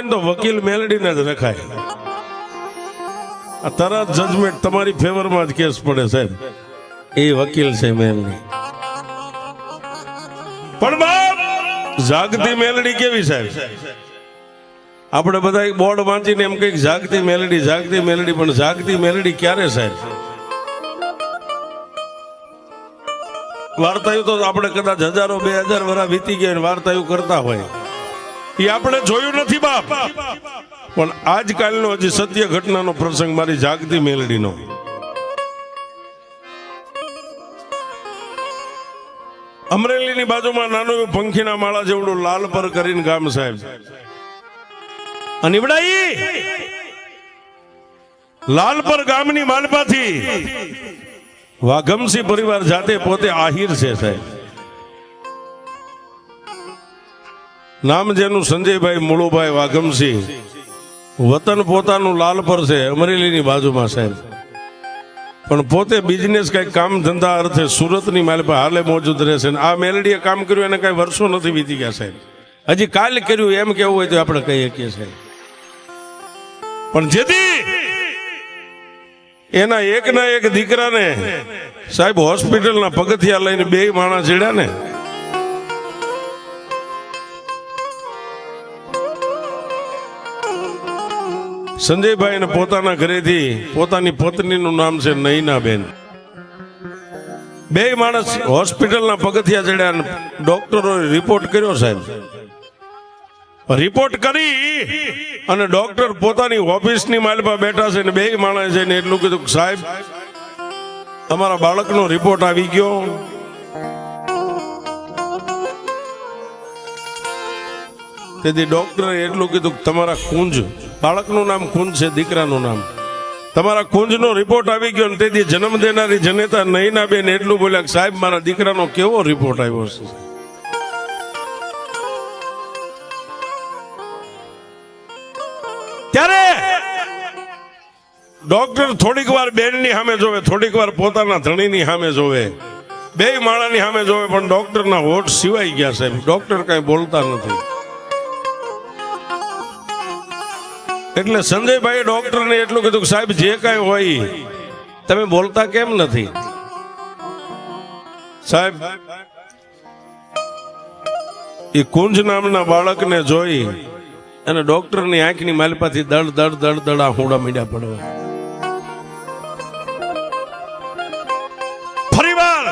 ને તો વકીલ મેલડીને જ રખાય. આ તરત જજમેન્ટ તમારી ફેવરમાં જ કેસ પડે સાહેબ, એ વકીલ છે મેલડી. પણ બાપ જાગતી મેલડી કેવી સાહેબ? આપણે બધા બોર્ડ વાંચીને એમ કઈક જાગતી મેલડી, પણ જાગતી મેલડી ક્યારે સાહેબ? વાર્તાઓ તો આપણે કદાચ હજારો 2000 વર્ષ વીતી ગયા વાર્તાઓ કરતા હોય, એ આપણે જોયું નથી બાપ. પણ આજકાલનો હજી સત્ય ઘટનાનો પ્રસંગ મારી જાગતી મેલડીનો. અમરેલીની બાજુમાં નાનું એવું પંખીના માળા જેવડું લાલપર કરીને ગામ સાહેબ. અને લાલપર ગામની માલપાથી વાઘમસિંહ પરિવાર જાતે પોતે આહિર છે સાહેબ. નામ જેનું સંજયભાઈ મુળુભાઈ વાઘમસિંહ, વતન પોતાનું લાલપર છે અમરેલીની બાજુમાં સાહેબ. પણ પોતે બિઝનેસ કઈ કામ ધંધા અર્થે સુરતની માલપા હાલે મોજૂદ રહેશે. આ મેલડીએ કામ કર્યું એને કઈ વર્ષો નથી વીતી ગયા સાહેબ. હજી કાલ કર્યું એમ કેવું હોય તો આપણે કહીએ શકીએ સાહેબ. પણ જેથી એના એકના એક દીકરાને સાહેબ હોસ્પિટલના પગથિયા લઈને 2 માણસ ચડ્યા ને, સંજયભાઈ ને પોતાના ઘરેથી પોતાની પત્નીનું નામ છે નૈનાબેન. 2 માણસ હોસ્પિટલના પગથિયા ચડ્યા. ડોક્ટરોએ રિપોર્ટ કર્યો સાહેબ. રિપોર્ટ કરી અને ડોક્ટર પોતાની ઓફિસની માલમાં બેઠા છે ને 2 માણસ છે ને એટલું કીધું કે સાહેબ તમારા બાળકનો રિપોર્ટ આવી ગયો. તેથી ડોક્ટરે એટલું કીધું કે તમારા કુંજ, બાળકનું નામ કુંજ છે, દીકરાનું નામ, તમારા કુંજનો રિપોર્ટ આવી ગયો. ને તેથી જન્મ દેનારી જનેતા નૈનાબેન એટલું બોલ્યા કે સાહેબ મારા દીકરાનો કેવો રિપોર્ટ આવ્યો છે. ત્યારે ડોક્ટર થોડીક વાર બેનની સામે જોવે, થોડીક વાર પોતાના ધણીની સામે જોવે, 2 માણાની સામે જોવે, પણ ડોક્ટરના હોઠ સિવાય ગયા સાહેબ. ડોક્ટર કઈ બોલતા નથી. એટલે સંજયભાઈ ડોક્ટરને એટલું કીધું કે સાહેબ જે કઈ હોય તમે બોલતા કેમ નથી? સાહેબ એ કુંજ નામના બાળકને જોઈ અને ડોક્ટરની આંખની માલપાથી દડ દડ દડ દડ આહુડા મીડા પડવા. ફરીવાર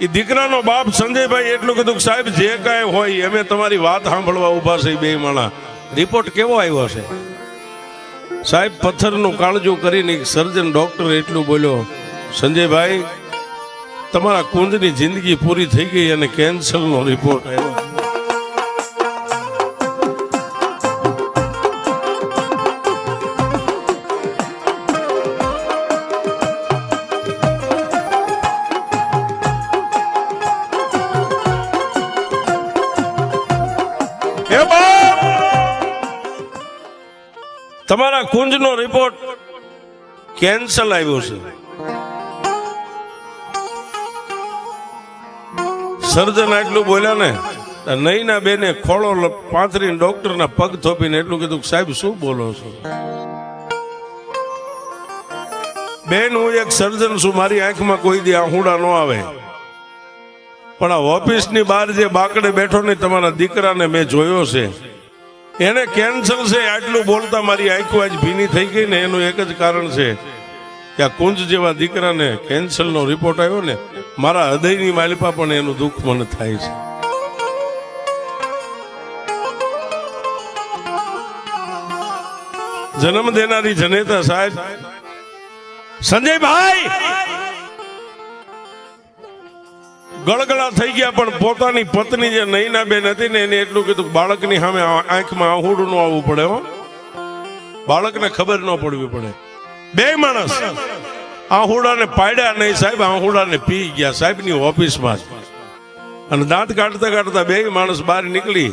એ દીકરાનો બાપ સંજયભાઈ એટલું કીધું કે સાહેબ જે કાંઈ હોય અમે તમારી વાત સાંભળવા ઉભા છે. 2 માણા રિપોર્ટ કેવો આવ્યો છે? સાહેબ પથ્થરનું કાળજું કરીને સર્જન ડોક્ટર એટલું બોલ્યો, સંજયભાઈ તમારા કુંજની જિંદગી પૂરી થઈ ગઈ અને કેન્સરનો રિપોર્ટ આવ્યો. તમારા કુંજનો રિપોર્ટ કેન્સલ આવ્યો છે. સર્જન આટલું બોલ્યા ને, નૈના બેને ખોળો પાથરીને ડોક્ટરના પગ થોપીને એટલું કીધું સાહેબ શું બોલો છો? બેન હું એક સર્જન છું, મારી આંખમાં કોઈ દી આહુડા ન આવે, પણ આ ઓફિસની બહાર જે બાકડે બેઠો ને તમારા દીકરાને મેં જોયો છે, એને કેન્સર છે. આટલું બોલતા મારી આંખો આજ ભીની થઈ ગઈ ને એનું એક જ કારણ છે કે આ કુંજ જેવા દીકરાને કેન્સરનો રિપોર્ટ આવ્યો ને, મારા હૃદયની માલિપા પણ એનું દુઃખ મને થાય છે. જન્મ દેનારી જનેતા સાહેબ સંજયભાઈ ગળગળા થઈ ગયા, પણ પોતાની પત્ની જે નૈનાબેન હતી ને એને એટલું કીધું બાળકની સામે આંખમાં આહુડું ન આવવું પડે હો, બાળકને ખબર ન પડવી પડે. 2 માણસ આહુડાને પાડ્યા નહીં સાહેબ, આહુડાને પી ગયા સાહેબની ઓફિસમાં જ. અને દાંત કાઢતા કાઢતા 2 માણસ બહાર નીકળી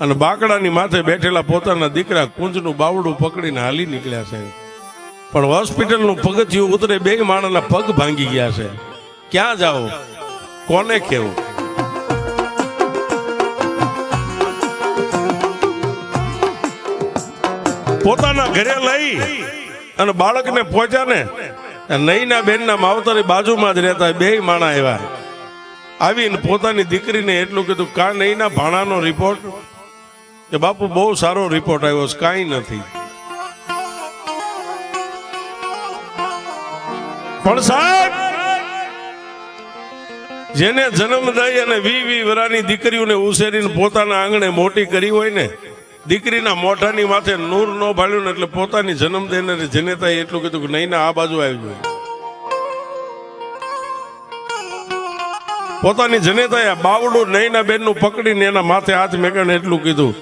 અને બાકડાની માથે બેઠેલા પોતાના દીકરા કુંજનું બાવડું પકડીને હાલી નીકળ્યા છે. પણ હોસ્પિટલનું પગથિયું ઉતરે 2 માણસના પગ ભાંગી ગયા છે. ક્યાં જાઓ, કોને કેવું? પોતાના ઘરે લઈ અને બાળકને પહોંચ્યા ને, નઈના બેનના માવતરની બાજુમાં જ રહેતા બે માણા આવ્યા. આવીને પોતાની દીકરીને એટલું કીધું, કા નઈના ભાણાનો રિપોર્ટ? કે બાપુ બહુ સારો રિપોર્ટ આવ્યો છે, કાંઈ નથી. પણ સાહેબ, જેને જન્મ દઈ અને 20 વર્ષની દીકરીઓને ઉછેરીને પોતાના આંગણે મોટી કરી હોય ને, દીકરીના મોઢાની માથે નૂર ન ભાળ્યું ને, એટલે પોતાની જન્મ દેનારી જનેતાએ એટલું કીધું કે નહીં, આ બાજુ આવી જોઈએ. પોતાની જનેતાએ બાવડું નઈના બેનનું પકડીને એના માથે હાથ મેકીને એટલું કીધું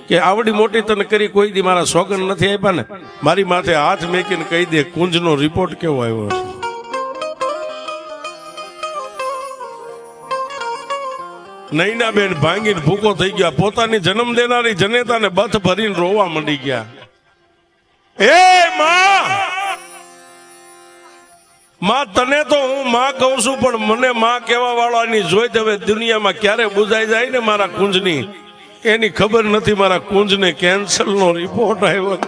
કે આવડી મોટી તને કરી કોઈ દી મારા સોગન નથી આપ્યા ને, મારી માથે હાથ મેકીને કહી દે કુંજનો રિપોર્ટ કેવો આવ્યો છે. નઈના બેન ભાંગીને ભૂકો થઈ ગયા. પોતાની જન્મ દેનારી જનેતાને બથ ભરીને રોવા માંડી ગયા. એ માં, તને તો હું માં કહું છું, પણ મને માં કહેવા વાળાની જોઈ હવે દુનિયામાં ક્યારે બુજાઈ જાય ને મારા કુંજની, એની ખબર નથી. મારા કુંજને કેન્સરનો રિપોર્ટ આવ્યો.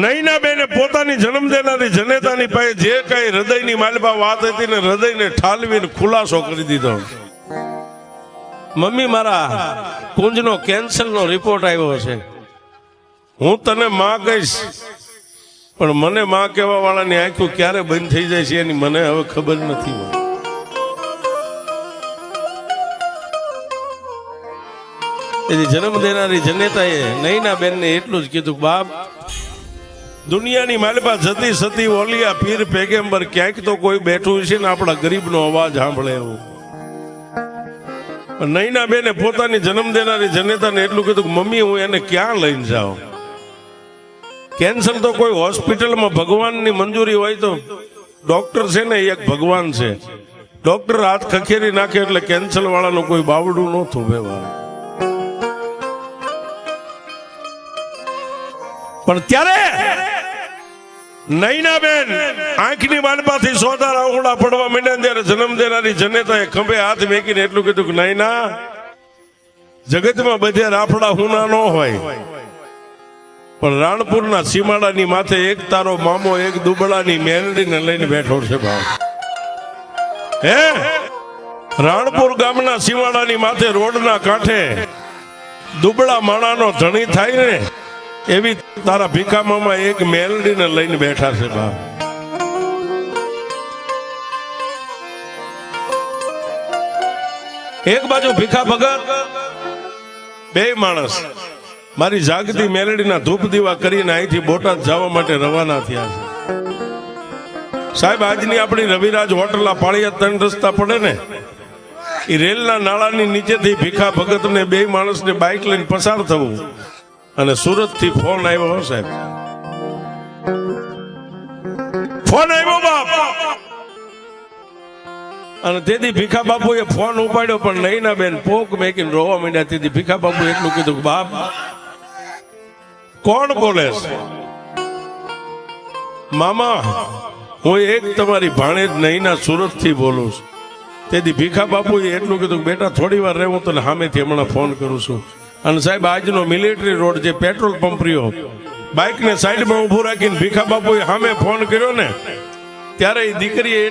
નઈના બેને પોતાની જન્મ દેનારી જનેતાની પાસે જે કઈ હૃદયની માલપા વાત હતી ને, હૃદયને ઠાલવીને ખુલાસો કરી દીધો. મમ્મી, મારા કુંજનો કેન્સરનો રિપોર્ટ આવ્યો છે. હું તને માં કહીશ, પણ મને માં કહેવા વાળાની આંખો ક્યારે બંધ થઈ જાય છે એની મને હવે ખબર નથી. એની જન્મ દેનારી જનેતાએ નઈના બેનને એટલું જ કીધું, બાપ, દુનિયાની માલપા જતી સતી ઓલિયા પીર પેગેમ્બર ક્યાંક તો કોઈ બેઠું છે ને આપણા ગરીબનો અવાજ સાંભળે એવું. નઈના બેને પોતાની જન્મ દેનારી જનેતાને એટલું કીધું કે મમ્મી, હું એને ક્યાં લઈને જાઉં? કેન્સર તો કોઈ હોસ્પિટલમાં ભગવાનની મંજૂરી હોય તો ડોક્ટર છે ને એક ભગવાન છે. ડોક્ટર હાથ ખખેરી નાખે એટલે કેન્સર વાળાનું કોઈ બાવડું ન થોભેવા. પણ ત્યારે નઈના બેન આંખની માનપાથી સોદા રાઉડા પડવા માંડ્યા. ત્યારે જન્મ દેનારી જનેતાએ ખંભે હાથ મેકીને એટલું કીધું કે નઈના, જગતમાં બધે રાફડા હુના ન હોય, પણ રાણપુરના સીમાડાની માથે એક તારો મામો એક દુબળાની મેલડીને લઈને બેઠો છે. ભાવ હે, રાણપુર ગામના સીમાડાની માથે રોડના કાંઠે દુબળા માણાનો ધણી થાય ને, એવી તારા ભીખા મામા એક મેલડીને લઈને બેઠા છે. બાપ, એક બાજુ ભીખા ભગત, બે માણસ મારી જાગતી મેલડીના ધૂપ દીવા કરીને અહીંથી બોટાદ જવા માટે રવાના થયા છે. સાહેબ, આજની આપણી રવિરાજ હોટલના પાળિયા 3 રસ્તા પડે ને, એ રેલના નાળાની નીચેથી ભીખા ભગતને બે માણસને બાઇક લઈને પસાર થવું, અને સુરત થી ફોન આવ્યો. સાહેબ, ફોન આવ્યો બાપ, અને તેથી ભીખા બાપુએ ફોન ઉપાડ્યો, પણ નઈના બેન પોક મેકીને રોવા માંડ્યા. તેથી ભીખા બાપુ એટલું કીધું કે બાપ, કોણ બોલે છે? મામા, હું એક તમારી ભાણેજ નઈના સુરત થી બોલું છું. તેથી ભીખા બાપુએ એટલું કીધું, બેટા થોડી વાર રહે, હું તને સામેથી હમણાં ફોન કરું છું. અને સાહેબ, આજનો મિલિટરી રોડ જે પેટ્રોલ પંપ રહ્યો, બાઇકને સાઈડમાં ઉભું રાખીને ભીખા બાપુએ સામે ફોન કર્યો ને, ત્યારે એ દીકરીએ